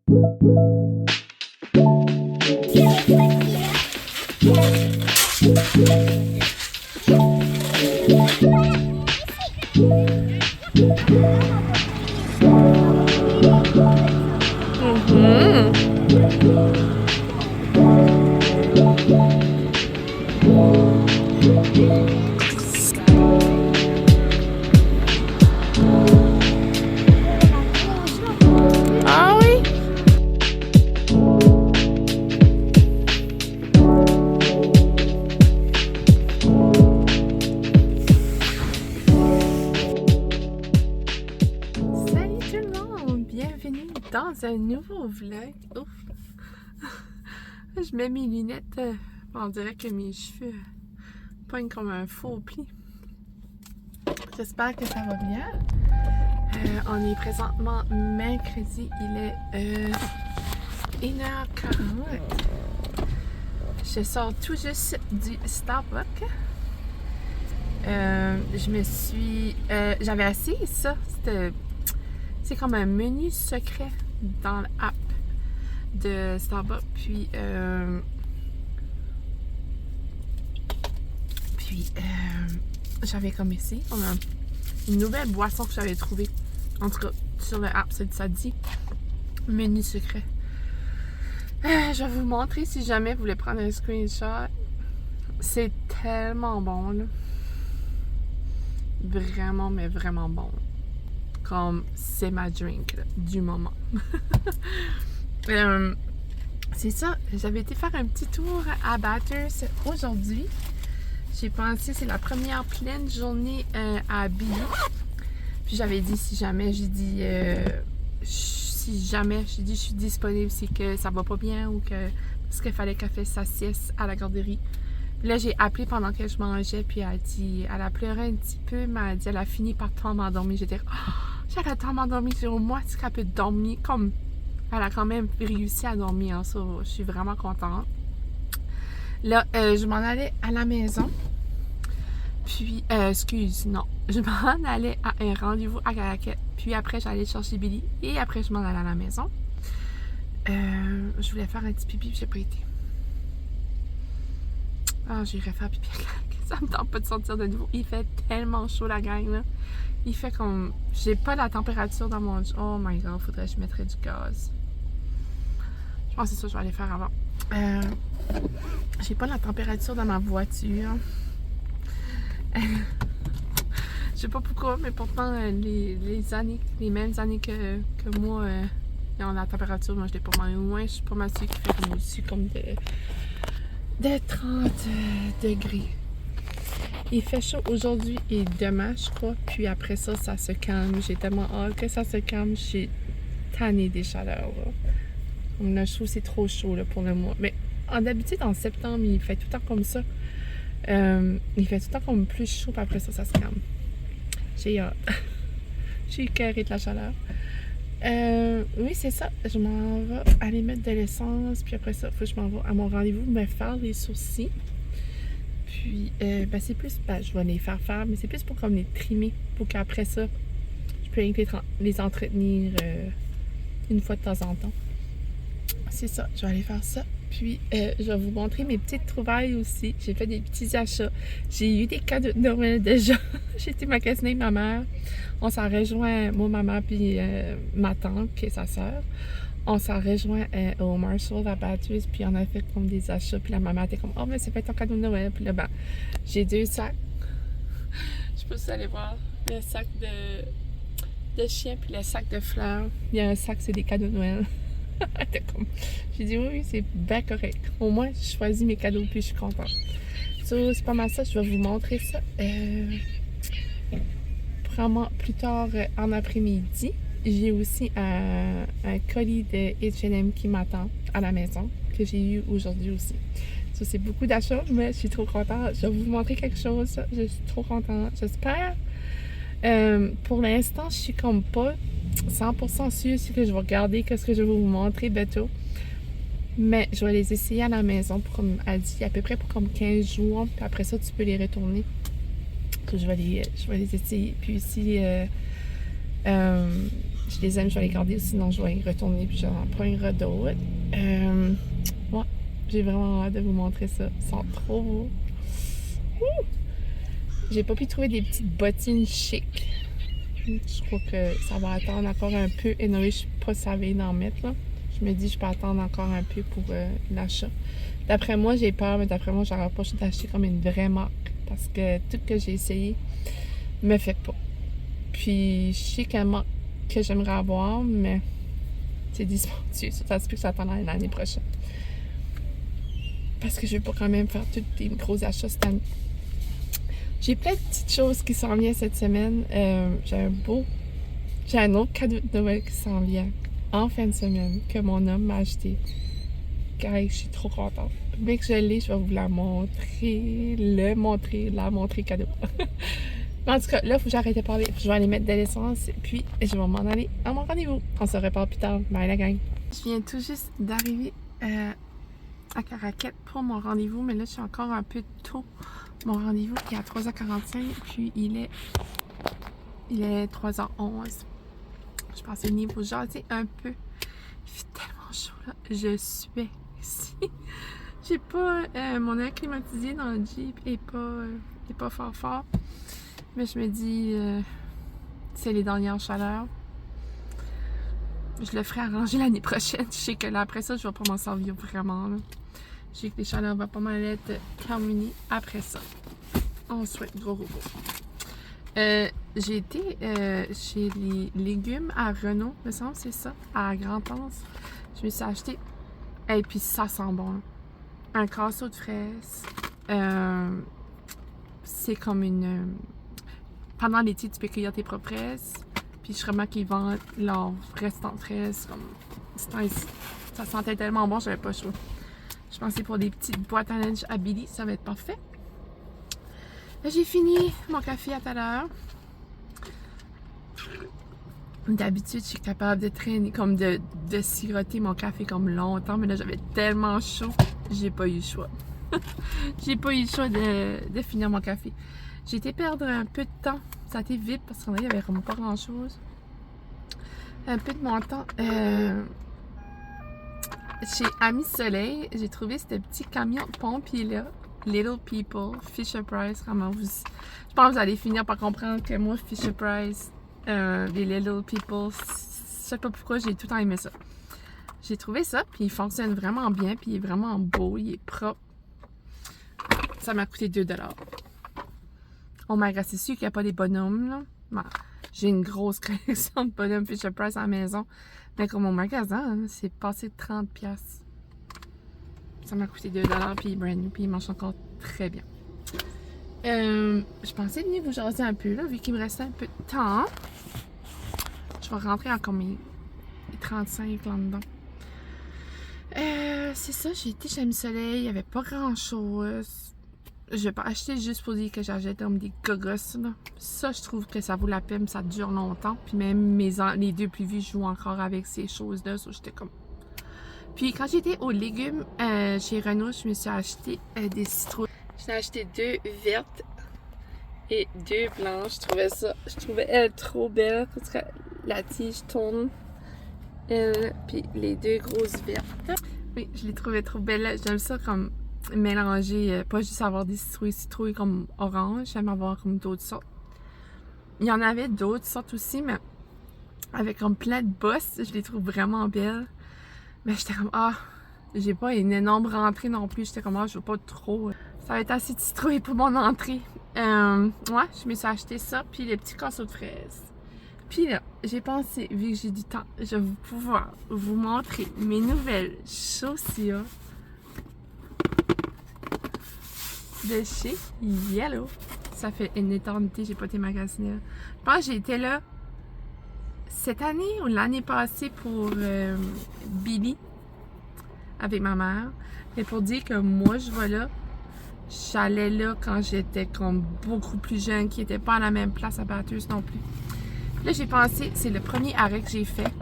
Ah oui? Salut tout le monde! Bienvenue dans un nouveau vlog. Ouf! Je mets mes lunettes, on dirait que mes cheveux poignent comme un faux pli. J'espère que ça va bien. On est présentement mercredi, il est 1h40. Je sors tout juste du Starbucks. J'avais essayé ça. C'est comme un menu secret dans l'app de Starbucks. Puis j'avais comme essayé. On a une nouvelle boisson que j'avais trouvée. En tout cas, sur le app, ça dit menu secret. Je vais vous montrer si jamais vous voulez prendre un screenshot. C'est tellement bon, là. Vraiment, mais vraiment bon. Comme c'est ma drink là, du moment. C'est ça, j'avais été faire un petit tour à Bathurst aujourd'hui. J'ai pensé, c'est la première pleine journée à Billy. Puis j'avais dit si jamais, j'ai dit je suis disponible, c'est que ça va pas bien ou que parce qu'il fallait qu'elle fasse sa sieste à la garderie. Puis là, j'ai appelé pendant que je mangeais, puis elle a pleuré un petit peu, mais elle a dit, elle a fini par tomber endormie. J'étais j'allais tomber endormie, au moins, est-ce qu'elle peut dormir comme elle a quand même réussi à dormir, hein, ça, je suis vraiment contente. Là, je m'en allais à la maison. Puis, je m'en allais à un rendez-vous à Caraquette. Puis après, j'allais chercher Billy. Et après, je m'en allais à la maison. Je voulais faire un petit pipi, puis j'ai pas été. Ah, j'irai faire pipi à Caraquette. Ça me tente pas de sortir de nouveau. Il fait tellement chaud, la gang, là. Il fait comme... J'ai pas la température dans mon... Oh my god, faudrait que je mettrais du gaz. Je pense que c'est ça que je vais aller faire avant. J'ai pas la température dans ma voiture. Je sais pas pourquoi, mais pourtant les mêmes années que moi, ils ont la température, moi je l'ai pas mal. Au moins, je suis pas mal sûre qu'il fait comme au-dessus comme de 30 degrés. Il fait chaud aujourd'hui et demain, je crois. Puis après ça, ça se calme. J'ai tellement hâte que ça se calme. J'ai tanné des chaleurs. Là, je trouve que c'est trop chaud là, pour le mois. Mais d'habitude, en septembre, il fait tout le temps comme ça. Il fait tout le temps comme plus chaud, puis après ça, ça se calme. J'ai hâte. J'ai écœuré de la chaleur. Oui, c'est ça. Je m'en vais aller mettre de l'essence, puis après ça, il faut que je m'en vais à mon rendez-vous me faire les sourcils. Puis, c'est plus, je vais les faire, mais c'est plus pour comme les trimer, pour qu'après ça, je peux les entretenir une fois de temps en temps. C'est ça, je vais aller faire ça. Puis, je vais vous montrer mes petites trouvailles aussi. J'ai fait des petits achats. J'ai eu des cadeaux de Noël déjà. J'ai été magasiner ma mère. On s'en rejoint, moi, ma mère, puis ma tante, qui est sa sœur. On s'en rejoint au Marshall à Bathurst, puis on a fait comme des achats. Puis la maman était comme, oh, mais c'est fait ton cadeau de Noël. Puis là, j'ai 2 sacs. Je peux vous aller voir le sac de chien, puis le sac de fleurs. Il y a un sac, c'est des cadeaux de Noël. J'ai dit oui, c'est bien correct. Au moins, je choisis mes cadeaux puis je suis contente. So, c'est pas mal ça. Je vais vous montrer ça probablement plus tard en après-midi. J'ai aussi un colis de H&M qui m'attend à la maison, que j'ai eu aujourd'hui aussi. So, c'est beaucoup d'achats, mais je suis trop contente. Je vais vous montrer quelque chose. Je suis trop contente. J'espère. Pour l'instant, je suis comme pas 100% sûre si que je vais regarder qu'est-ce que je vais vous montrer bientôt. Mais je vais les essayer à la maison pour, comme elle dit, à peu près pour comme 15 jours. Puis après ça, tu peux les retourner. Je vais les essayer. Puis aussi, je les aime, je vais les garder, sinon je vais y retourner puis j'en prendrai d'autres. Ouais, j'ai vraiment hâte de vous montrer ça. Ils sont trop beaux. J'ai pas pu trouver des petites bottines chic. Je crois que ça va attendre encore un peu. Et non, je suis pas savée d'en mettre là. Je me dis je peux attendre encore un peu pour l'achat. D'après moi, j'ai peur, mais d'après moi, j'aurais pas d'acheter comme une vraie marque. Parce que tout ce que j'ai essayé me fait pas. Puis je sais qu'une marque que j'aimerais avoir, mais c'est dispendieux. Ça se peut que ça attende l'année prochaine. Parce que je veux pas quand même faire tous des gros achats cette année. J'ai plein de petites choses qui s'en viennent cette semaine. J'ai un autre cadeau de Noël qui s'en vient en fin de semaine que mon homme m'a acheté. Car je suis trop contente. Dès que je l'ai, je vais vous la montrer. La montrer cadeau. En tout cas, là, il faut que j'arrête de parler. Je vais aller mettre de l'essence. Puis, je vais m'en aller à mon rendez-vous. On se reparle plus tard. Bye la gang. Je viens tout juste d'arriver à Caraquette pour mon rendez-vous. Mais là, je suis encore un peu tôt. Mon rendez-vous est à 3h45. Puis, il est 3h11. Je pensais venir vous jaser un peu. Il fait tellement chaud là. Je suis ici. J'ai pas mon air climatisé dans le Jeep est pas fort. Mais je me dis c'est les dernières chaleurs. Je le ferai arranger l'année prochaine. Je sais que là après ça, je vais pas m'en servir vraiment. Là. Je sais que les chaleurs vont pas mal être terminées après ça. On souhaite gros repos. J'ai été chez les légumes à Renault, me semble, c'est ça, à Grand-Anse. Je me suis acheté, et puis ça sent bon. Là. Un casseau de fraises. C'est comme une... Pendant l'été, tu peux cueillir tes propres fraises. Puis je remarque qu'ils vendent leur restant de fraises. Comme... Ça sentait tellement bon, j'avais pas chaud. Je pensais pour des petites boîtes à linge à Billy, ça va être parfait. J'ai fini mon café à tout à l'heure. D'habitude, je suis capable de traîner, comme de siroter mon café comme longtemps, mais là, j'avais tellement chaud, j'ai pas eu le choix. J'ai pas eu le choix de finir mon café. J'ai été perdre un peu de temps. Ça a été vite parce qu'il y avait vraiment pas grand-chose. Un peu de mon temps. Chez Ami Soleil, j'ai trouvé ce petit camion de pompier là. Little People, Fisher Price, vraiment vous... Je pense que vous allez finir par comprendre que moi, Fisher Price, les Little People, je sais pas pourquoi, j'ai tout le temps aimé ça. J'ai trouvé ça, puis il fonctionne vraiment bien, puis il est vraiment beau, il est propre. Ça m'a coûté 2$. On m'a c'est sûr qu'il n'y a pas des bonhommes, là. Bon, j'ai une grosse collection de bonhommes Fisher Price à la maison, mais comme au magasin, c'est passé de 30$. Ça m'a coûté 2$, puis il est brand new, puis il marche encore très bien. Je pensais venir vous jaser un peu, là, vu qu'il me restait un peu de temps. Je vais rentrer en comme 35 là-dedans. C'est ça, j'ai été chez Ami Soleil, il n'y avait pas grand-chose. Je vais pas acheter juste pour dire que j'achète comme des gogos, là. Ça, je trouve que ça vaut la peine, ça dure longtemps. Puis même les deux plus vieux jouent encore avec ces choses-là, so j'étais comme... Puis quand j'étais aux légumes chez Renault, je me suis acheté des citrouilles. J'ai acheté 2 vertes et 2 blanches. Je trouvais elle trop belle parce que la tige tourne. Puis les 2 grosses vertes. Oui, je les trouvais trop belles. J'aime ça comme mélanger, pas juste avoir des citrouilles comme orange. J'aime avoir comme d'autres sortes. Il y en avait d'autres sortes aussi, mais avec comme plein de bosses. Je les trouve vraiment belles. Mais j'étais comme, j'ai pas une énorme rentrée non plus. J'étais comme, je veux pas trop. Ça va être assez de citrouilles pour mon entrée. Ouais, je me suis acheté ça. Puis les petits casseaux de fraises. Puis là, j'ai pensé, vu que j'ai du temps, je vais pouvoir vous montrer mes nouvelles chaussures de chez Yellow. Ça fait une éternité, j'ai pas été magasiner. Je pense que j'ai été là cette année ou l'année passée pour Billy avec ma mère. Mais pour dire que moi je vais là, j'allais là quand j'étais comme beaucoup plus jeune, qui n'était pas à la même place à Bathurst non plus. Là j'ai pensé, c'est le premier arrêt que j'ai fait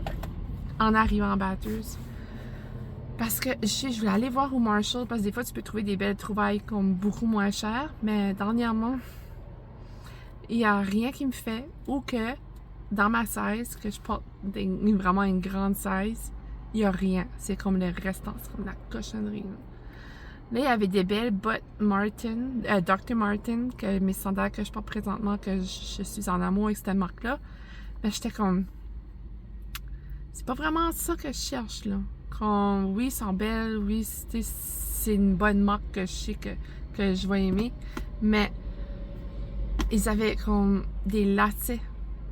en arrivant à Bathurst. Parce que je voulais aller voir au Marshall, parce que des fois tu peux trouver des belles trouvailles comme beaucoup moins chères. Mais dernièrement, il n'y a rien qui me fait. Ou que dans ma size, que je porte vraiment une grande size, il n'y a rien. C'est comme le restant, c'est comme la cochonnerie. Là, il y avait des belles bottes Dr. Martin, que mes sandales que je porte présentement, que je suis en amour avec cette marque-là. Mais j'étais comme... C'est pas vraiment ça que je cherche, là. Oui, ils sont belles, oui, c'est une bonne marque que je sais que je vais aimer, mais ils avaient comme des lacets.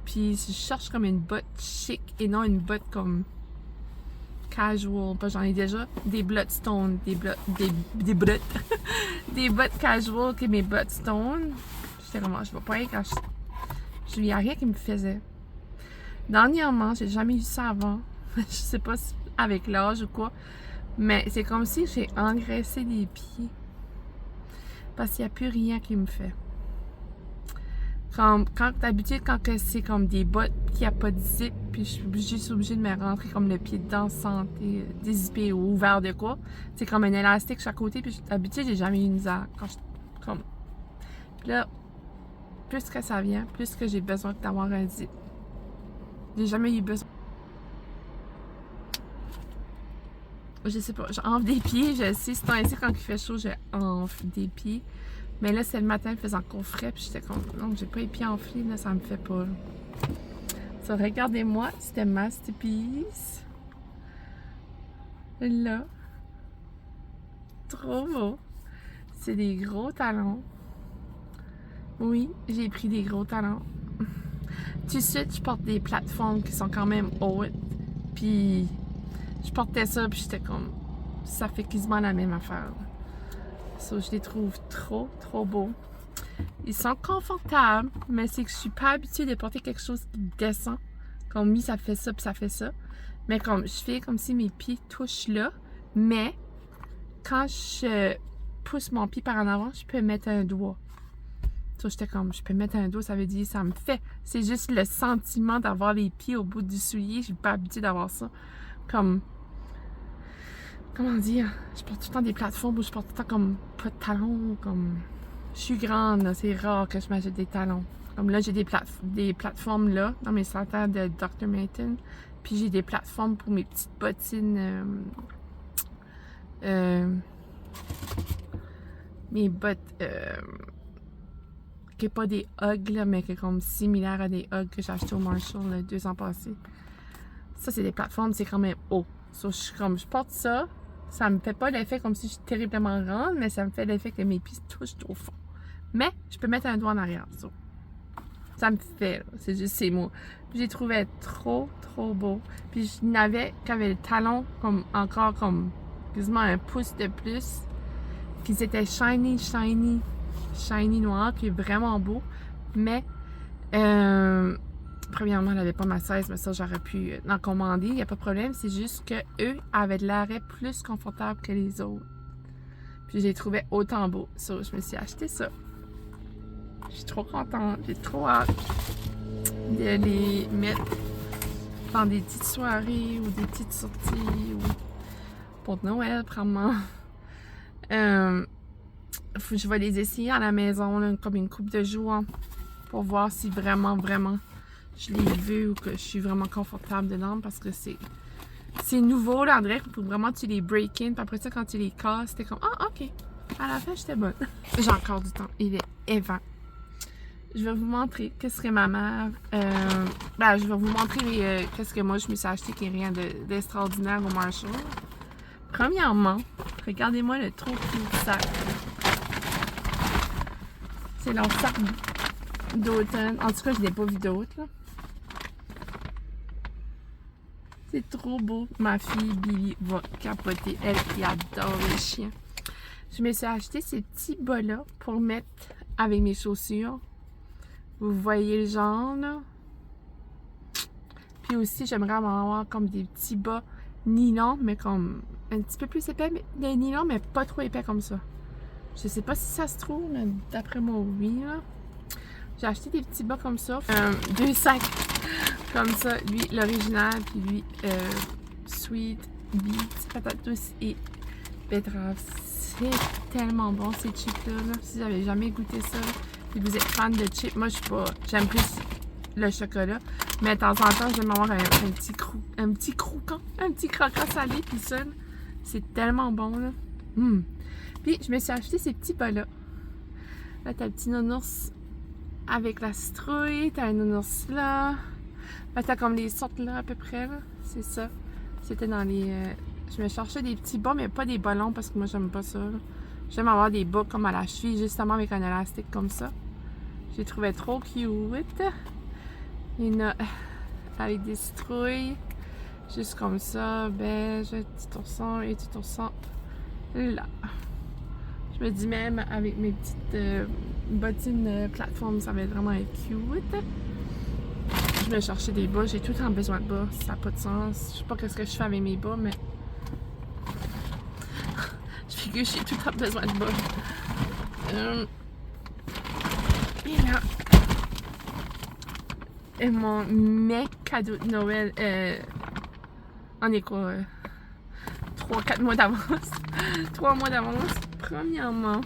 Puis je cherche comme une botte chic et non une botte comme casual. J'en ai déjà des Bloodstone, des bottes, des bottes casual que mes Bloodstone. J'étais vraiment, je vais pas y acheter. Il n'y a rien qui me faisait. Dernièrement, j'ai jamais eu ça avant. Je sais pas si avec l'âge ou quoi, mais c'est comme si j'ai engraissé les pieds. Parce qu'il n'y a plus rien qui me fait. Quand d'habitude, quand c'est comme des bottes qui n'ont pas de zip, puis je suis obligée de me rentrer comme le pied dedans sans dézipper ou ouvert de quoi. C'est comme un élastique chaque côté, puis d'habitude, j'ai jamais eu une misère. Puis là, plus que ça vient, plus que j'ai besoin d'avoir un zip. J'ai jamais eu besoin. Je sais pas, j'enfle des pieds, je sais, c'est ainsi quand il fait chaud, j'enfle des pieds. Mais là, c'est le matin, il faisait encore frais, puis j'étais comme, non, j'ai pas les pieds enflés, là, ça me fait pas. Ça, regardez-moi, c'était Masterpiece. Là. Trop beau. C'est des gros talons. Oui, j'ai pris des gros talons. Tout de suite, je porte des plateformes qui sont quand même hautes, puis je portais ça, puis j'étais comme, ça fait quasiment la même affaire. So, je les trouve trop, trop beaux. Ils sont confortables, mais c'est que je suis pas habituée de porter quelque chose qui descend. Comme oui, ça fait ça, puis ça fait ça. Mais comme je fais comme si mes pieds touchent là, mais quand je pousse mon pied par en avant, je peux mettre un doigt. So, j'étais comme, je peux mettre un doigt, ça veut dire ça me fait. C'est juste le sentiment d'avoir les pieds au bout du soulier. Je suis pas habituée d'avoir ça. Comme... Comment dire? Je porte tout le temps des plateformes où je porte tout le temps comme pas de talons, comme... Je suis grande, c'est rare que je m'achète des talons. Comme là, j'ai des plateformes là, dans mes sandales de Dr. Martin. Puis j'ai des plateformes pour mes petites bottines... mes bottes... qui n'est pas des Ugg, là, mais qui est comme similaire à des Ugg que j'ai acheté au Marshall là, 2 ans passés. Ça, c'est des plateformes, c'est quand même haut. So, je porte ça, ça me fait pas l'effet comme si je suis terriblement grande, mais ça me fait l'effet que mes pieds touchent au fond. Mais je peux mettre un doigt en arrière. So. Ça me fait, c'est juste ces mots. Puis j'ai trouvé trop, trop beau. Puis je n'avais qu'avec le talon comme encore comme quasiment un pouce de plus. Puis c'était shiny, shiny, shiny noir, puis vraiment beau. Mais premièrement, elle n'avait pas ma size, mais ça, j'aurais pu en commander, il n'y a pas de problème. C'est juste qu'eux avaient de l'arrêt plus confortable que les autres. Puis je les trouvais autant beaux. So, je me suis acheté ça. Je suis trop contente. J'ai trop hâte de les mettre dans des petites soirées ou des petites sorties ou pour Noël, probablement. Je vais les essayer à la maison, là, comme une couple de jours, pour voir si vraiment, vraiment je les veux ou que je suis vraiment confortable dedans, parce que c'est nouveau, là, André, pour vraiment tu les break-in, puis après ça, quand tu les casses, c'était comme, ah, ok, à la fin, j'étais bonne. J'ai encore du temps, il est évent. Je vais vous montrer qu'est-ce que ma mère, je vais vous montrer qu'est-ce que moi, je me suis acheté qui n'est rien d'extraordinaire au Marshall. Premièrement, regardez-moi le trop cute sac. C'est leur sac d'automne. En tout cas, je n'ai pas vu d'autres, là. C'est trop beau. Ma fille Billy va capoter. Elle qui adore les chiens. Je me suis acheté ces petits bas-là pour mettre avec mes chaussures. Vous voyez le genre, là. Puis aussi, j'aimerais avoir comme des petits bas nylon, mais comme un petit peu plus épais, mais des nylon, mais pas trop épais comme ça. Je sais pas si ça se trouve, mais d'après moi, oui, là. J'ai acheté des petits bas comme ça. 2 sacs comme ça. Lui, l'original, puis lui, Sweet Beets, patates douces et betterave. C'est tellement bon, ces chips-là. Là. Si vous n'avez jamais goûté ça, là, si vous êtes fan de chips, moi, je suis pas... J'aime plus le chocolat. Mais de temps en temps, j'aime avoir un petit croquant salé, puis ça, c'est tellement bon, là. Puis, je me suis acheté ces petits bas-là. Là, t'as le petit nounours avec la citrouille, t'as un nounours là. Là, t'as comme les sortes là, à peu près, là. C'est ça. C'était dans les... Je me cherchais des petits bas, mais pas des bas longs, parce que moi, j'aime pas ça, là. J'aime avoir des bas comme à la cheville, justement, avec un élastique comme ça. J'ai trouvé trop cute. Il y en a avec des citrouilles, juste comme ça, beige, petit ourson et petit ourson là. Je me dis même avec mes petites bottines plateforme, ça va vraiment être cute. Je me cherchais des bas, j'ai tout le temps besoin de bas, ça n'a pas de sens. Je sais pas ce que je fais avec mes bas, mais je figure que j'ai tout le temps besoin de bas. Et là, et mes cadeaux de Noël, on est quoi? 3-4 mois d'avance. 3 mois d'avance. Premièrement,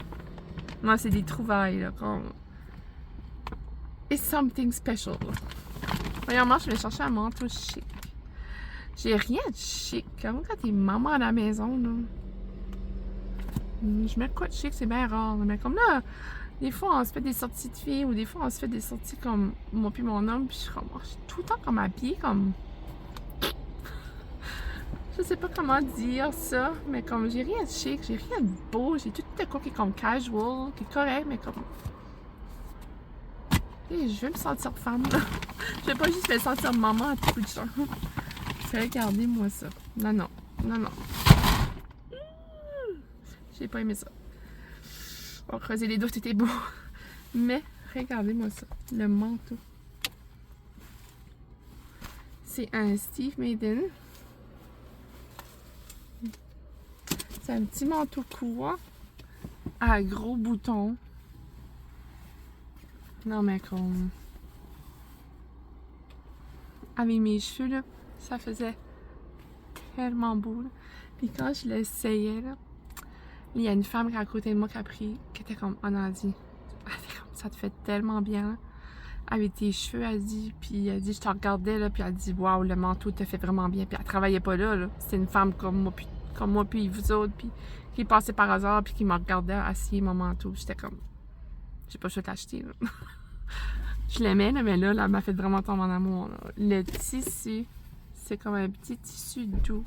moi, c'est des trouvailles, là, comme... It's something special. Premièrement, je vais chercher un manteau chic. J'ai rien de chic. Comme quand t'es maman à la maison, là. Je mets quoi de chic, c'est bien rare. Mais comme là, des fois, on se fait des sorties de filles ou des fois, on se fait des sorties comme moi puis mon homme. Puis je suis tout le temps comme habillée, comme... Je sais pas comment dire ça, mais comme j'ai rien de chic, j'ai rien de beau, j'ai tout de quoi qui est comme casual, qui est correct, mais comme... Et je veux me sentir femme. Je veux pas juste me sentir maman à tout bout de champ. Regardez-moi ça. Non, non. Non, non. J'ai pas aimé ça. On va creuser les dos, c'était beau. Mais, regardez-moi ça. Le manteau. C'est un Steve Madden. C'est un petit manteau court à gros boutons. Non, mais comme... Avec mes cheveux, là, ça faisait tellement beau, là. Puis quand je l'essayais, là, il y a une femme qui est à côté de moi qui a pris, qui était comme, on a dit, ça te fait tellement bien, là, avec tes cheveux, elle dit, puis elle dit, je te regardais, là, puis elle dit, waouh, le manteau te fait vraiment bien, puis elle travaillait pas là, là. C'était une femme comme moi, puis vous autres, puis qui passait par hasard, puis qui me regardait assis mon manteau. J'étais comme, j'ai pas le choix de l'acheter, là. Je l'aimais, là, mais là, elle m'a fait vraiment tomber en amour, là. Le tissu, c'est comme un petit tissu doux.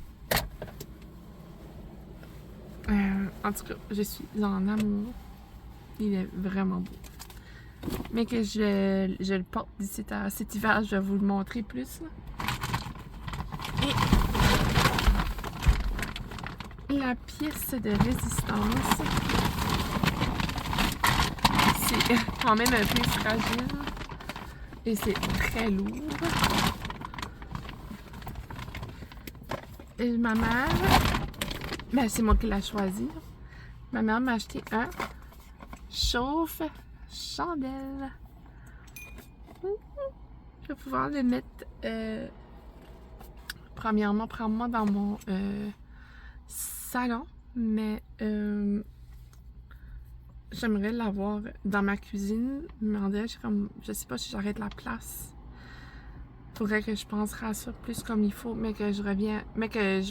En tout cas, je suis en amour. Il est vraiment beau. Mais que je le porte d'ici à cet hiver, je vais vous le montrer plus, là. Et la pièce de résistance, c'est quand même un peu fragile et c'est très lourd. Et ma mère, ben c'est moi qui l'ai choisi. Ma mère m'a acheté un chauffe-chandelle. Je vais pouvoir le mettre premièrement dans mon salon, mais j'aimerais l'avoir dans ma cuisine. Mais en vrai, je sais pas si j'arrête la place. Faudrait que je penserai à ça plus comme il faut, mais que je vais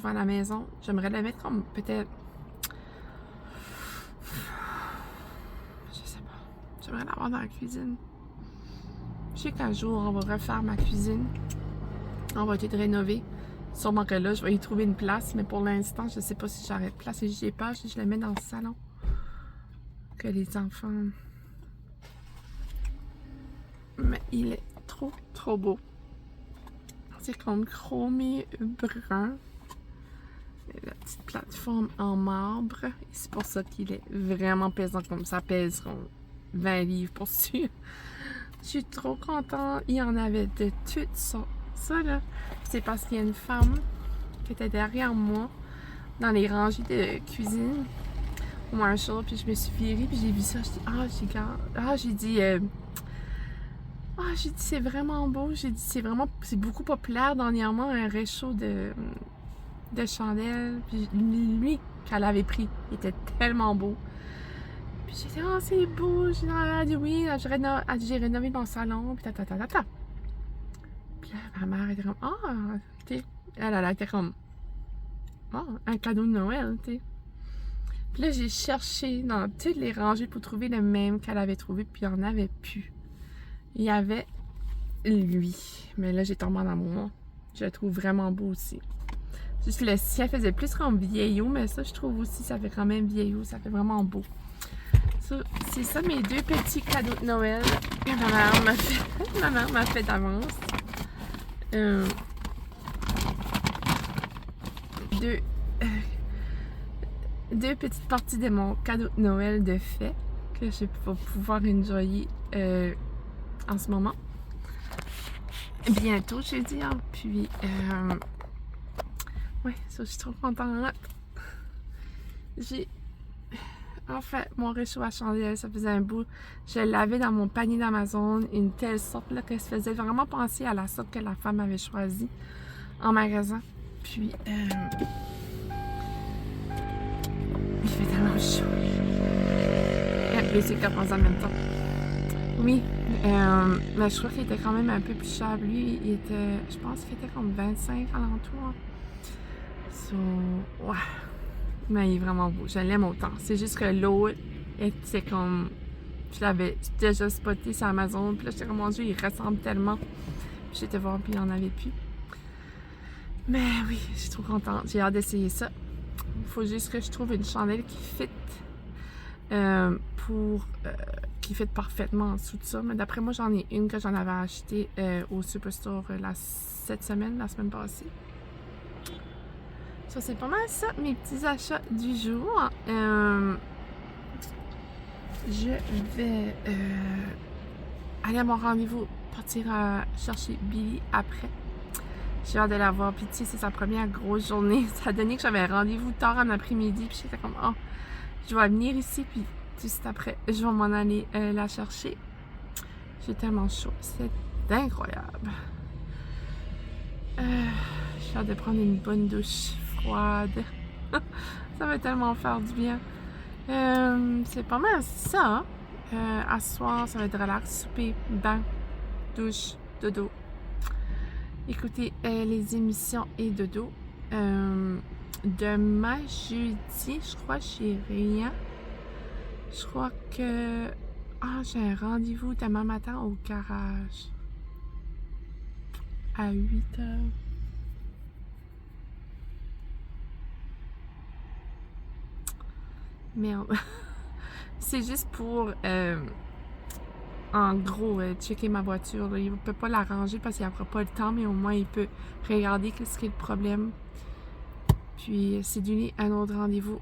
à la maison. J'aimerais la mettre comme peut-être... Je sais pas. J'aimerais l'avoir dans la cuisine. Je sais qu'un jour, on va refaire ma cuisine. On va tout rénover. Sûrement que là, je vais y trouver une place, mais pour l'instant, je sais pas si j'arrête de place et j'y ai pas. Je le mets dans le salon. Que les enfants... Mais il est trop, trop beau. C'est comme chromé brun. La petite plateforme en marbre. Et c'est pour ça qu'il est vraiment pesant comme ça. Pèse 20 livres pour sûr. Je suis trop contente. Il y en avait de toutes sortes. Ça, là, c'est parce qu'il y a une femme qui était derrière moi dans les rangées de cuisine au Marshall, puis je me suis virée, puis j'ai vu ça, j'ai dit, c'est vraiment beau, j'ai dit, c'est beaucoup populaire dernièrement, un réchaud de chandelles, puis lui, qu'elle avait pris, il était tellement beau. Puis j'ai dit, c'est beau, elle a dit oui, j'ai rénové mon salon, puis Puis là, ma mère était comme, tu sais, elle était comme, un cadeau de Noël, tu sais. Puis là, j'ai cherché dans toutes les rangées pour trouver le même qu'elle avait trouvé, puis il n'y en avait plus. Il y avait lui. Mais là, j'ai tombé en amour. Je le trouve vraiment beau aussi. Juste le sien faisait plus comme vieillot, mais ça, je trouve aussi, ça fait quand même vieillot. Ça fait vraiment beau. C'est ça mes deux petits cadeaux de Noël que ma mère m'a fait d'avance. Deux petites parties de mon cadeau de Noël de fait que je vais pouvoir enjoyer en ce moment. Bientôt, je veux dire. Puis, ouais, ça, je suis trop contente. J'ai enfin mon réchaud à chandelle, ça faisait un bout. Je l'avais dans mon panier d'Amazon, une telle sorte là que ça faisait vraiment penser à la sorte que la femme avait choisie en magasin. Puis, il fait tellement chaud. Et c'est qu'à penser en même temps. Oui, mais je crois qu'il était quand même un peu plus cher. Lui, je pense qu'il était comme 25 alentours. So, ouais. Mais il est vraiment beau. Je l'aime autant. C'est juste que l'autre, c'est comme... Je l'avais déjà spoté sur Amazon. Puis là, j'étais comme, mon Dieu, il ressemble tellement. Puis j'étais voir, puis il n'y en avait plus. Mais oui, je suis trop contente. J'ai hâte d'essayer ça. Il faut juste que je trouve une chandelle qui fit. Qui fit parfaitement en dessous de ça. Mais d'après moi, j'en ai une que j'en avais achetée au Superstore cette semaine, la semaine passée. Ça, c'est pas mal ça, mes petits achats du jour. Je vais aller à mon rendez-vous, partir chercher Billy après. J'ai hâte de la voir. Puis, tu sais, c'est sa première grosse journée. Ça a donné que j'avais rendez-vous tard en après-midi. Puis, j'étais comme, je vais venir ici. Puis, juste après, je vais m'en aller la chercher. J'ai tellement chaud. C'est incroyable. J'ai hâte de prendre une bonne douche froide. Ça va tellement faire du bien. C'est pas mal ça. À ce soir, ça va être relax, souper, bain, douche, dodo. Écoutez les émissions et dodo. Demain, jeudi, je crois, j'ai rien. Je crois que... j'ai un rendez-vous demain matin au garage. À 8h. Merde. C'est juste pour, en gros, checker ma voiture. Là. Il ne peut pas la ranger parce qu'il n'aura pas le temps, mais au moins il peut regarder qu'est-ce qui est le problème. Puis, c'est donner un autre rendez-vous.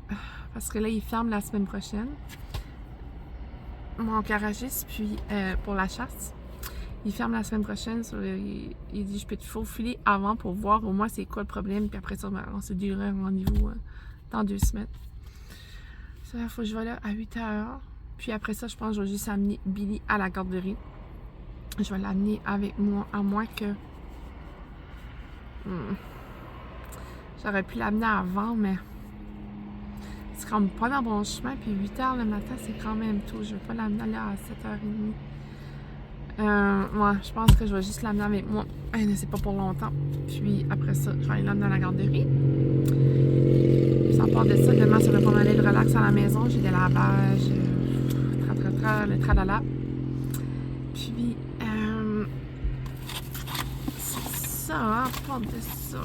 Parce que là, il ferme la semaine prochaine. Mon garagiste, puis pour la chasse. Il ferme la semaine prochaine. Il dit, je peux te faufiler avant pour voir au moins c'est quoi le problème. Puis après ça, on se dirait un rendez-vous dans 2 semaines. Ça, il faut que je vais là à 8h. Puis après ça, je pense que je vais juste amener Billy à la garderie. Je vais l'amener avec moi, à moins que... J'aurais pu l'amener avant, mais... C'est comme pas dans bon chemin. Puis 8h le matin, c'est quand même tôt. Je vais pas l'amener là à 7h30. Moi, je pense que je vais juste l'amener avec moi. C'est pas pour longtemps. Puis après ça, je vais aller l'amener à la garderie. À part de ça, demain, ça va pas m'aller de relax à la maison. J'ai des lavages, le tralala. Puis, c'est ça, à part de ça.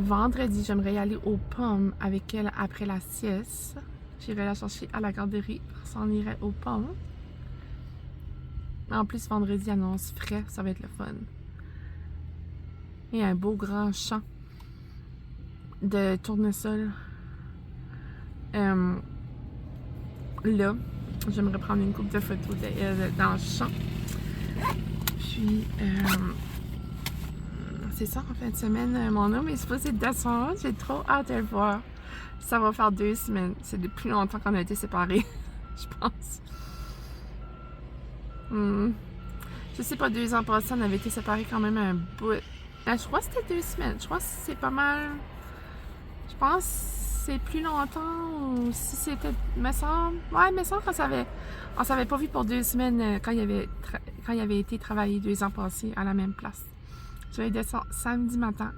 Vendredi, j'aimerais y aller aux pommes avec elle après la sieste. J'irai la chercher à la garderie. On irait aux pommes. En plus, vendredi, annonce frais. Ça va être le fun. Et un beau grand champ de tournesol. Là, j'aimerais prendre une couple de photos dans le champ. Puis, c'est ça, en fin de semaine, mon homme est supposé descendre. J'ai trop hâte de le voir. Ça va faire 2 semaines. C'est depuis longtemps qu'on a été séparés, je pense. Je sais pas, 2 ans passés, on avait été séparés quand même un bout. Je crois que c'était 2 semaines. Je crois que c'est pas mal. Je pense que c'est plus longtemps ou si c'était... me semble on s'avait pas vu pour 2 semaines quand il avait été travailler 2 ans passés à la même place. Je vais descendre samedi matin.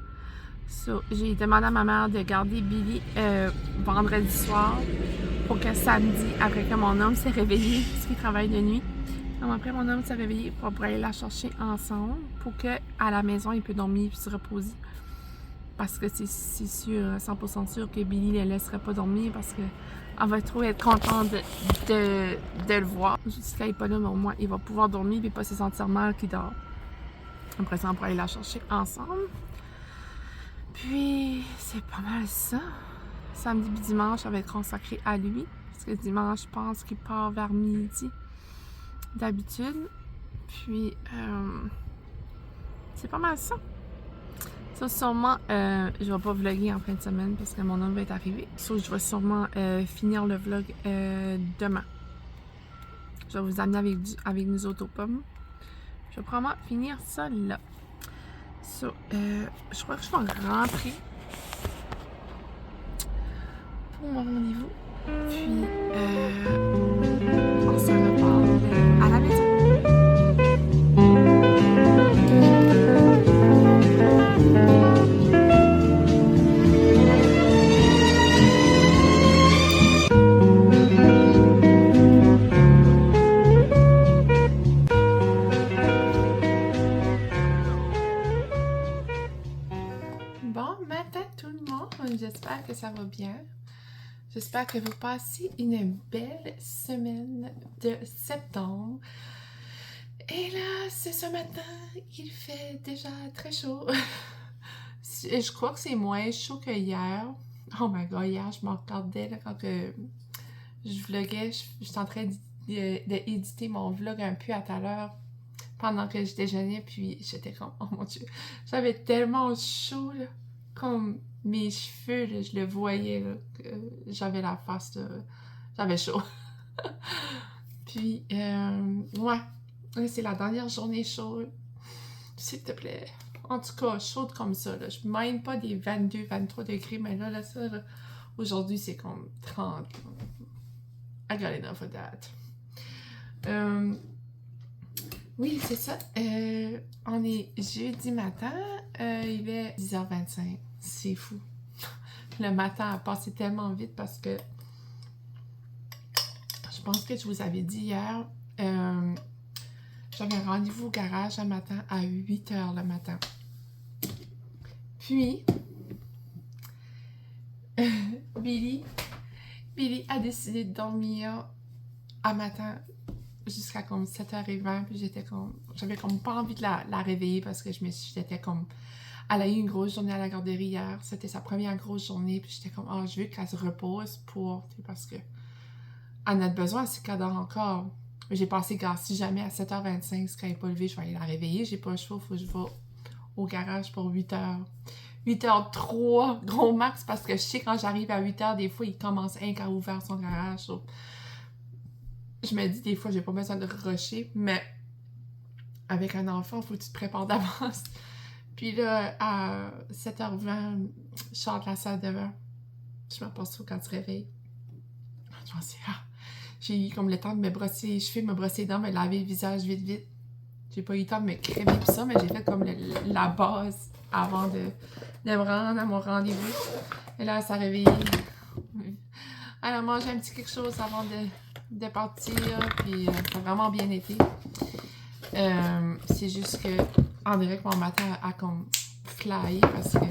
So, j'ai demandé à ma mère de garder Billy vendredi soir pour que samedi, après que mon homme s'est réveillé, parce qu'il travaille de nuit, après mon homme s'est réveillé, on pourrait aller la chercher ensemble pour qu'à la maison, il peut dormir et se reposer. Parce que c'est sûr, 100% sûr que Billy ne le laisserait pas dormir parce qu'elle va trop être contente de le voir. Jusqu'à il n'est pas là, mais au moins, il va pouvoir dormir et pas se sentir mal qu'il dort. Après ça, on pourrait aller la chercher ensemble. Puis, c'est pas mal ça. Samedi et dimanche, ça va être consacré à lui. Parce que dimanche, je pense qu'il part vers midi d'habitude. Puis, c'est pas mal ça. Ça, sûrement, je vais pas vlogger en fin de semaine parce que mon homme va être arrivé. Ça, je vais sûrement finir le vlog demain. Je vais vous amener avec nous autres aux pommes. Je vais probablement finir ça là. So, je crois que je vais rentrer pour mon rendez-vous. Puis, on se reparle à la maison. Bon matin tout le monde, j'espère que ça va bien. J'espère que vous passez une belle semaine de septembre. Et là, c'est ce matin, il fait déjà très chaud. Je crois que c'est moins chaud que hier. Oh my god, hier, je me regardais là, quand je vloguais. Je suis en train d'éditer mon vlog un peu à tout à l'heure pendant que je déjeunais. Puis j'étais comme, oh mon Dieu, j'avais tellement chaud là. Comme mes cheveux, là, je le voyais, là, j'avais la face, j'avais chaud. Puis, ouais, c'est la dernière journée chaude. S'il te plaît. En tout cas, chaude comme ça, là. Je ne même pas des 22, 23 degrés, mais là, ça, là, aujourd'hui, c'est comme 30. I got enough of that. Oui, c'est ça. On est jeudi matin. Il est 10h25. C'est fou. Le matin a passé tellement vite parce que je pense que je vous avais dit hier, j'avais un rendez-vous au garage un matin à 8h le matin. Puis, Billy a décidé de dormir à matin jusqu'à comme 7h20, puis j'avais comme pas envie de la réveiller parce que j'étais comme, elle a eu une grosse journée à la garderie hier, c'était sa première grosse journée, puis j'étais comme, oh, je veux qu'elle se repose parce que elle en a besoin, c'est qu'elle dort encore. J'ai passé, si jamais à 7h25, ce qu'elle n'est pas levée, je vais aller la réveiller, j'ai pas le choix, il faut que je vais au garage pour 8h. 8h03, gros max, parce que je sais quand j'arrive à 8h, des fois, il commence à ouvrir son garage. Donc, je me dis, des fois, j'ai pas besoin de rusher, mais avec un enfant, il faut que tu te prépares d'avance. Puis là, à 7h20, je sors de la salle de bain. Je me passe tout quand tu te réveilles. Je pensais, j'ai eu comme le temps de me brosser les cheveux, me brosser les dents, me laver le visage vite. J'ai pas eu le temps de me crémer pis ça, mais j'ai fait comme la base avant de me rendre à mon rendez-vous. Et là, elle s'est réveillée. Elle a mangé un petit quelque chose avant de partir, puis ça a vraiment bien été. C'est juste que, on dirait que mon matin a comme flyé parce que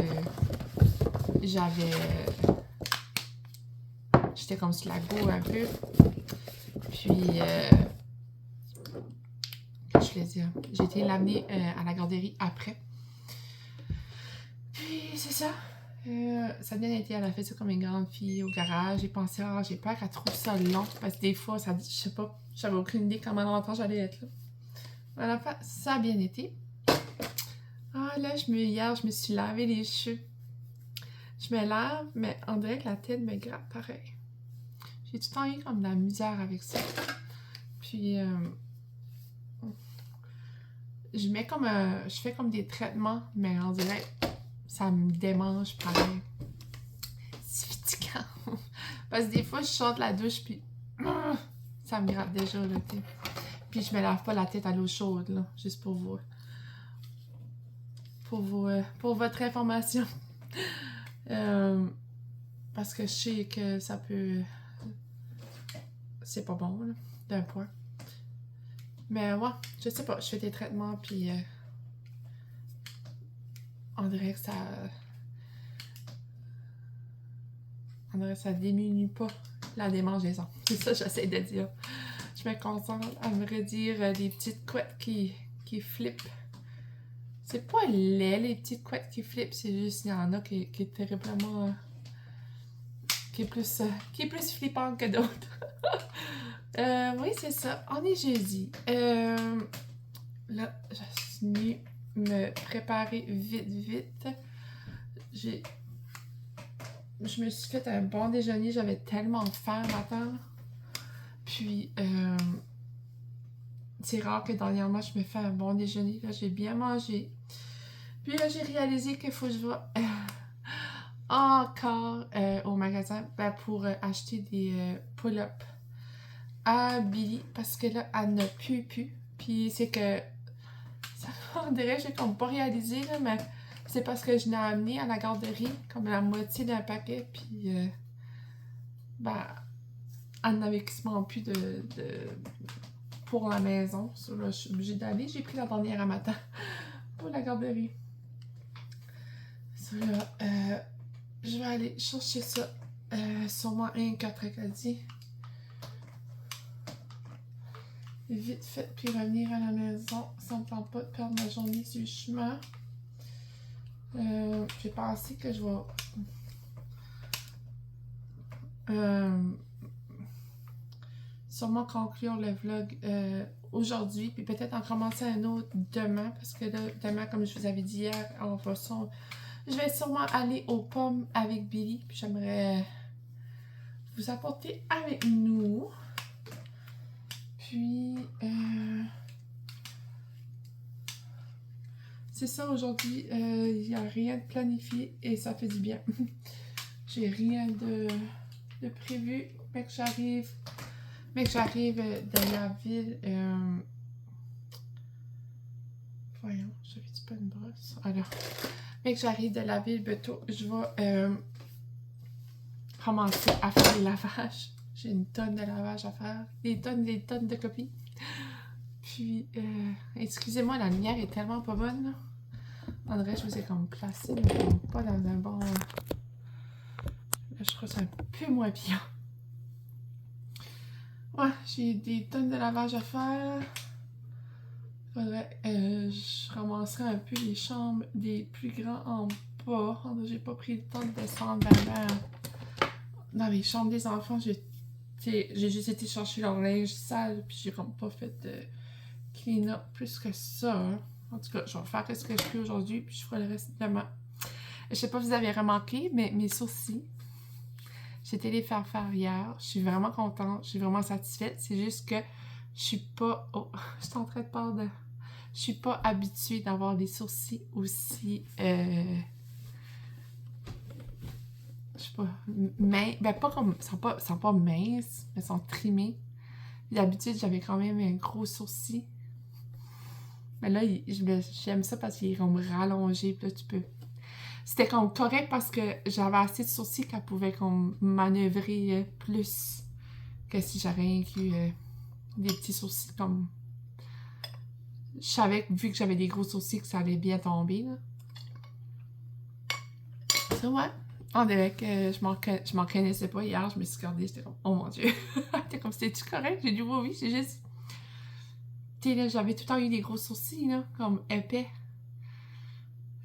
j'étais comme sur la go un peu. Puis, je voulais dire, j'ai été l'amener à la garderie après. Puis, c'est ça. Ça a bien été, elle a fait ça comme une grande fille au garage. J'ai pensé, j'ai peur qu'elle trouve ça long. Parce que des fois, je sais pas, j'avais aucune idée comment longtemps j'allais être là. Voilà, ça a bien été. Là, hier, je me suis lavé les cheveux. Je me lave, mais on dirait que la tête me gratte pareil. J'ai tout le temps eu comme de la misère avec ça. Puis, je fais comme des traitements, mais on dirait que ça me démange pareil. C'est fatigant. Parce que des fois, je sors de la douche, puis ça me gratte déjà, là, tu sais. Puis je me lave pas la tête à l'eau chaude, là, juste pour vous... pour votre information. Parce que je sais que ça peut... C'est pas bon, là, d'un point. Mais ouais, je sais pas, je fais des traitements, puis on dirait que ça... On dirait que ça diminue pas la démangeaison. C'est ça que j'essaie de dire. Je me concentre à me redire des petites couettes qui flippent. C'est pas laid, les petites couettes qui flippent, c'est juste, il y en a qui est terriblement... qui est plus flippante que d'autres. Oui, c'est ça. On est jeudi. Là, je suis venue me préparer vite. Je me suis fait un bon déjeuner. J'avais tellement faim le matin. Puis, c'est rare que dernièrement, je me fais un bon déjeuner. Là, j'ai bien mangé. Puis là, j'ai réalisé qu'il faut que je vais encore au magasin pour acheter des pull-ups à Billy. Parce que là, elle n'a plus. Puis c'est que, ça, on dirait que j'ai comme pas réalisé, là, mais c'est parce que je l'ai amené à la garderie, comme la moitié d'un paquet. Puis, elle n'avait quasiment plus pour la maison. So, là, je suis obligée d'aller. J'ai pris la dernière à matin pour la garderie. So, là, je vais aller chercher ça. Sûrement un 4 Acadie. Vite fait, puis revenir à la maison. Ça me tente pas de perdre ma journée sur le chemin. J'ai pensé que je vais sûrement conclure le vlog aujourd'hui, puis peut-être en commencer un autre demain, parce que là, demain, comme je vous avais dit hier, je vais sûrement aller aux pommes avec Billy, puis j'aimerais vous apporter avec nous. Puis, c'est ça aujourd'hui, il n'y a rien de planifié et ça fait du bien. J'ai rien de prévu, mais que j'arrive de la ville. Voyons, j'avais-tu pas une brosse? Alors, mais que j'arrive de la ville, bientôt, je vais commencer à faire les lavages. J'ai une tonne de lavage à faire. Des tonnes de copies. Puis, excusez-moi, la lumière est tellement pas bonne, là. En vrai, je vous ai comme placé, mais comme pas dans un bon... Là, je crois que c'est un peu moins bien. Ouais, j'ai des tonnes de lavage à faire. Faudrait, je ramasserai un peu les chambres des plus grands en bas. J'ai pas pris le temps de descendre dans les chambres des enfants. J'ai juste été chercher leur linge sale, puis j'ai comme pas fait de clean-up plus que ça. Hein. En tout cas, je vais faire ce que je fais aujourd'hui, puis je ferai le reste demain. Je sais pas si vous avez remarqué, mais mes sourcils, j'ai été les faire hier. Je suis vraiment contente, je suis vraiment satisfaite. C'est juste que je suis pas... Oh, je suis en train de parler de... Je suis pas habituée d'avoir des sourcils aussi... je sais pas... minces. Ben, pas comme... Ils sont pas minces, mais ils sont trimés. D'habitude, j'avais quand même un gros sourcil. Mais là, j'aime ça parce qu'il est comme rallongé. Puis là, tu peux... C'était comme correct parce que j'avais assez de sourcils qu'elle pouvait comme manœuvrer plus que si j'avais inclus des petits sourcils comme... Je savais, vu que j'avais des gros sourcils, que ça allait bien tomber, là. Ça, ouais. On dirait que je m'en connaissais pas hier. Je me suis regardée, j'étais comme, oh mon Dieu. T'es comme, c'était-tu correct? J'ai dit, oui, c'est juste... Tu sais, là, j'avais tout le temps eu des gros sourcils, là, comme épais.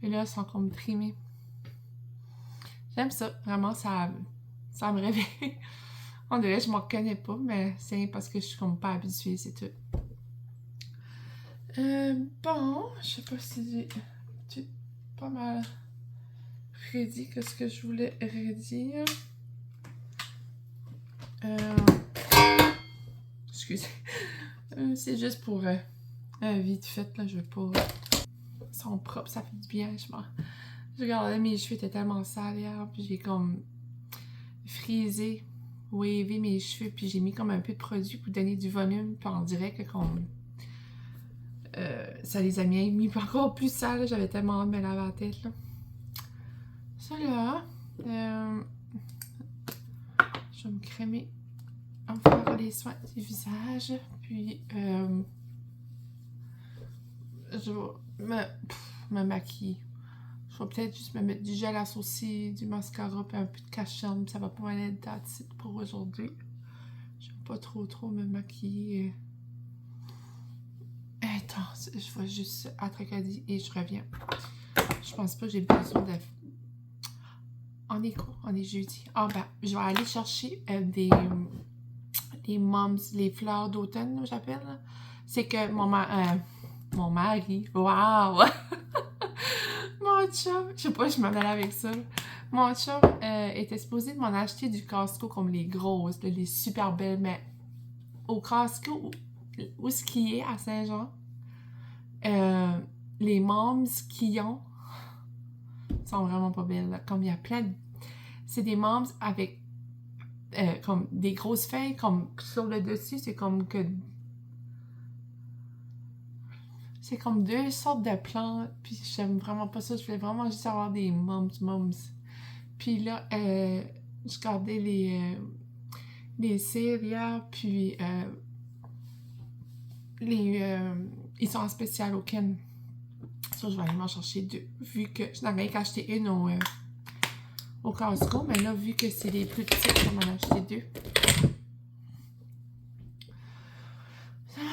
Et là, ils sont comme trimés. J'aime ça. Vraiment, ça me réveille. On dirait que je m'en connais pas, mais c'est parce que je suis comme pas habituée, c'est tout. Bon, je sais pas si j'ai pas mal redit que ce que je voulais redire. Excusez. C'est juste pour vite fait, là, je veux pas... Ils sont propres, ça fait du bien, je regardais, mes cheveux étaient tellement sales hier, puis j'ai comme frisé waver mes cheveux, puis j'ai mis comme un peu de produit pour donner du volume, puis on dirait que ça les a mis encore plus sales. J'avais tellement hâte de me laver la tête, là. Ça, là, je vais me crémer, on va faire les soins du visage, puis je vais me maquiller. Je vais peut-être juste me mettre du gel à sourcils, du mascara, puis un peu de cache-cerne. Ça va pas mal être that's it pour aujourd'hui. Je vais pas trop me maquiller. Attends, je vais juste à Tracadie et je reviens. Je pense pas que j'ai besoin de... On est quoi? On est jeudi. Ah ben, je vais aller chercher des mums, les fleurs d'automne, j'appelle. C'est que mon mari, waouh! Mon chum, je sais pas, je m'en allais avec ça. Mon chum était supposé de m'en acheter du Costco comme les grosses, les super belles, mais au Costco, où ce qui est à Saint-Jean, les mums qu'ils ont sont vraiment pas belles. Là. Comme il y a plein de... C'est des mums avec comme des grosses feuilles, comme sur le dessus, c'est comme que... C'est comme deux sortes de plantes, puis j'aime vraiment pas ça. Je voulais vraiment juste avoir des mums. Puis là, je gardais les cires hier, puis ils sont en spécial au Ken. Ça, je vais aller m'en chercher deux. Vu que je n'avais qu'à acheter une au Costco, mais là, vu que c'est les plus petites, je vais m'en acheter deux.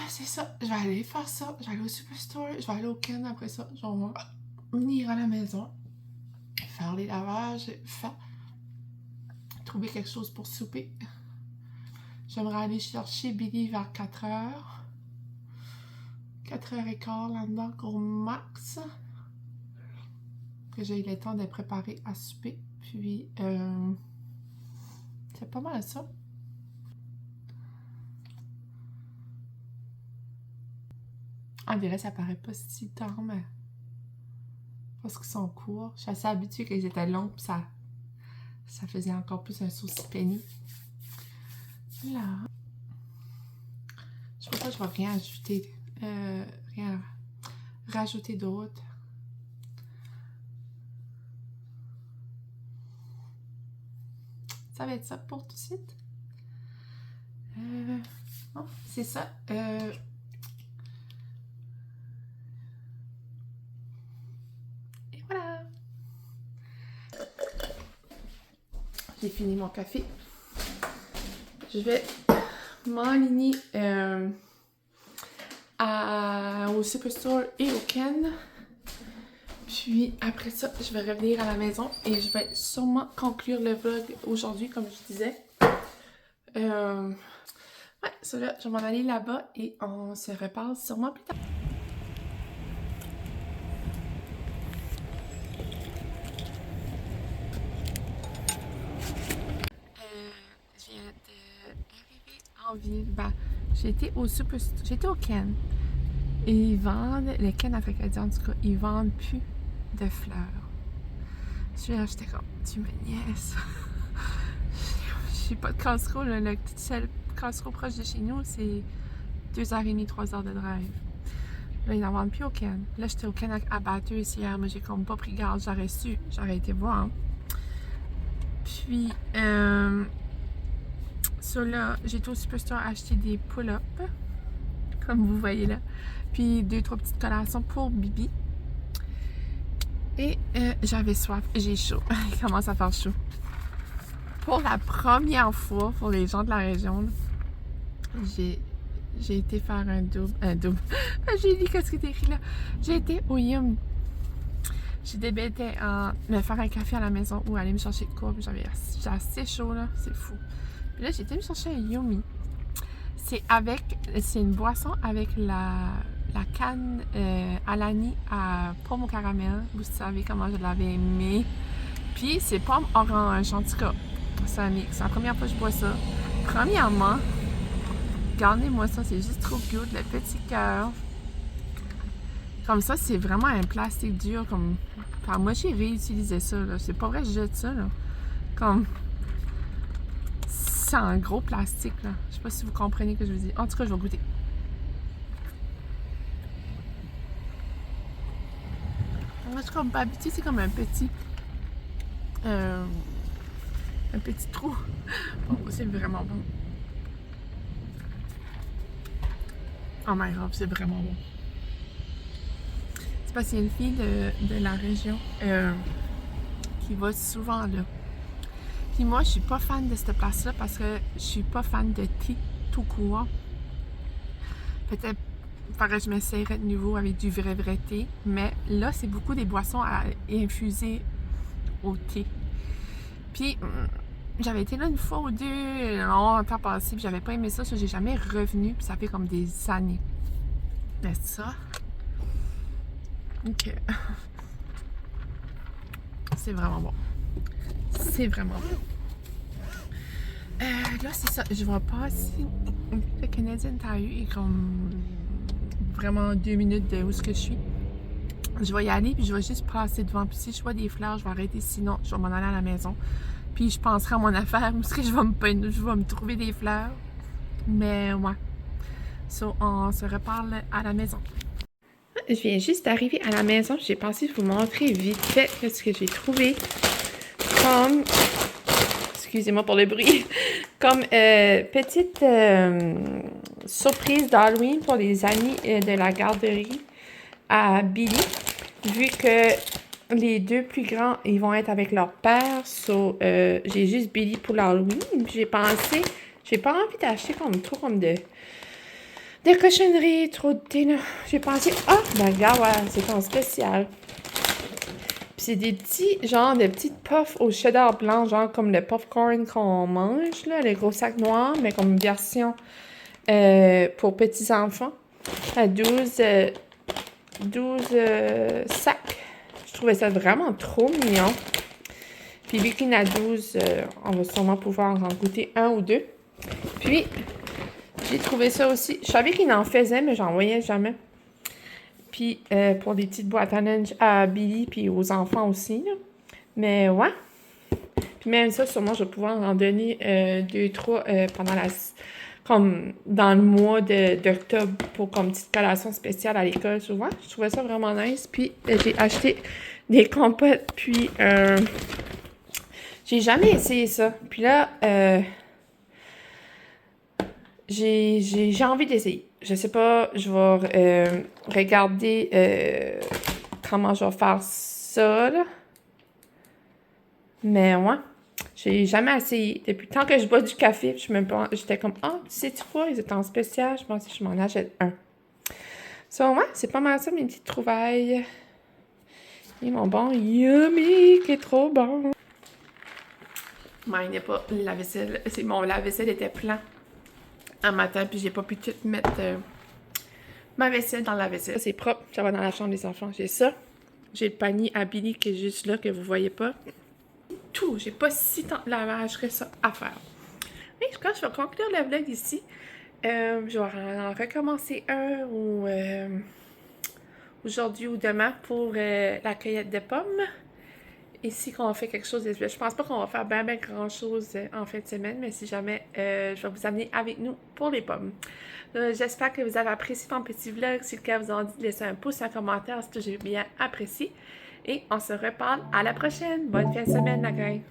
C'est ça, je vais aller faire ça, je vais aller au Superstore, je vais aller au Ken après ça, je vais venir à la maison, faire les lavages, trouver quelque chose pour souper. J'aimerais aller chercher Billy vers 4h, 4h15 là-dedans, au max, que j'ai eu le temps de préparer à souper, puis c'est pas mal ça. On dirait que ça paraît pas si tard, mais parce qu'ils sont courts. Je suis assez habituée qu'ils étaient longs, puis ça faisait encore plus un saucisson penny. Là. Je sais pas, je vais rien ajouter. Rien rajouter d'autre. Ça va être ça pour tout de suite. Oh, c'est ça. J'ai fini mon café. Je vais m'enligner au Superstore et au Ken. Puis après ça, je vais revenir à la maison et je vais sûrement conclure le vlog aujourd'hui, comme je disais. Ouais, ça là, je vais m'en aller là-bas et on se reparle sûrement plus tard. Je viens d'arriver en ville. Ben, j'étais au Ken. Et ils vendent, le Ken à Tracadie en tout cas, ils vendent plus de fleurs. J'étais comme, tu me niaises. J'ai pas de Costco, le seul Costco proche de chez nous, c'est 2h30, 3h de drive. Là, ils n'en vendent plus au Ken. Là, j'étais au Ken à Bathurst hier, mais j'ai comme pas pris garde, j'aurais su, j'aurais été voir. Puis, ça là, j'ai été au Superstore acheter des pull-ups, comme vous voyez là. Puis 2-3 petites collations pour Bibi. Et j'avais soif, j'ai chaud. Il commence à faire chaud. Pour la première fois, pour les gens de la région, j'ai été faire un double. J'ai dit qu'est-ce qui était écrit là. J'ai été au Yum. J'ai débatté à me faire un café à la maison ou aller me chercher de quoi. J'avais assez chaud là, c'est fou. Puis là, j'ai été me chercher un Yumi. C'est une boisson avec la canne Alani à pomme au caramel. Vous savez comment je l'avais aimé. Puis c'est pomme orange, en tout cas. C'est la première fois que je bois ça. Premièrement, regardez-moi ça, c'est juste trop cute, le petit cœur. Comme ça, c'est vraiment un plastique dur. Comme... Enfin, moi, j'ai réutilisé ça. C'est pas vrai, je jette ça. Là. Comme... c'est en gros plastique, là. Je sais pas si vous comprenez ce que je veux dire. En tout cas, je vais goûter. Moi, je comme habitué, c'est comme un petit trou. Bon, c'est vraiment bon. Oh my god, c'est vraiment bon. C'est parce qu'il y a une fille de la région qui va souvent là. Puis moi, je suis pas fan de cette place-là parce que je suis pas fan de thé tout court. Peut-être faudrait que je m'essayerais de nouveau avec du vrai thé. Mais là, c'est beaucoup des boissons à infuser au thé. Puis, j'avais été là une fois ou deux, longtemps passé, puis j'avais pas aimé ça, j'ai jamais revenu, puis ça fait comme des années. Mais ça, ok. C'est vraiment bon. C'est vraiment bon. Là, c'est ça. Je vais passer. Le Canadian Tire est comme vraiment 2 minutes de où est-ce que je suis. Je vais y aller, puis je vais juste passer devant. Puis si je vois des fleurs, je vais arrêter. Sinon, je vais m'en aller à la maison. Puis je penserai à mon affaire. Où est-ce que je vais me trouver des fleurs. Mais ouais. So, on se reparle à la maison. Je viens juste d'arriver à la maison. J'ai pensé vous montrer vite fait ce que j'ai trouvé comme... Excusez-moi pour le bruit. Comme petite surprise d'Halloween pour les amis de la garderie à Billy. Vu que les deux plus grands, ils vont être avec leur père. So, j'ai juste Billy pour l'Halloween. J'ai pensé... J'ai pas envie d'acheter trop comme de cochonneries, trop de thé, là. J'ai pensé, ben regarde, voilà, c'est en spécial. Puis c'est des petits, genre, de petites puffs au cheddar blanc, genre comme le popcorn qu'on mange, là, les gros sacs noirs, mais comme version pour petits-enfants, à 12 sacs. Je trouvais ça vraiment trop mignon. Puis vu qu'il y en a 12, on va sûrement pouvoir en goûter un ou deux. Puis, j'ai trouvé ça aussi. Je savais qu'il en faisait, mais j'en voyais jamais. Puis, pour des petites boîtes à lunch à Billy, puis aux enfants aussi, là. Mais, ouais. Puis même ça, sûrement, je vais pouvoir en donner 2, 3 pendant comme dans le mois d'octobre pour comme petite collation spéciale à l'école, souvent. Je trouvais ça vraiment nice. Puis, j'ai acheté des compotes, puis j'ai essayé ça. Puis là, j'ai envie d'essayer. Je sais pas, je vais regarder comment je vais faire ça, là. Mais ouais, j'ai jamais essayé. Depuis tant que je bois du café, j'étais comme, sais-tu quoi, ils étaient en spécial, je pense que je m'en achète un. Ça, ouais, c'est pas mal ça, mes petites trouvailles. Et mon bon yummy, qui est trop bon. Il n'est pas la vaisselle. Mon lave-vaisselle était plein un matin, puis j'ai pas pu tout mettre ma vaisselle dans la vaisselle. C'est propre, ça va dans la chambre des enfants. J'ai ça. J'ai le panier à Billy qui est juste là, que vous voyez pas. Tout, j'ai pas si tant de lavage que ça à faire. Et quand je vais conclure le vlog ici, je vais en recommencer un aujourd'hui ou demain pour la cueillette de pommes. Ici, qu'on fait quelque chose de... Je pense pas qu'on va faire bien grand chose en fin de semaine, mais si jamais, je vais vous amener avec nous pour les pommes. J'espère que vous avez apprécié mon petit vlog. Si le cas vous en dit, laissez un pouce, un commentaire si j'ai bien apprécié. Et on se reparle à la prochaine. Bonne fin de semaine, la gang!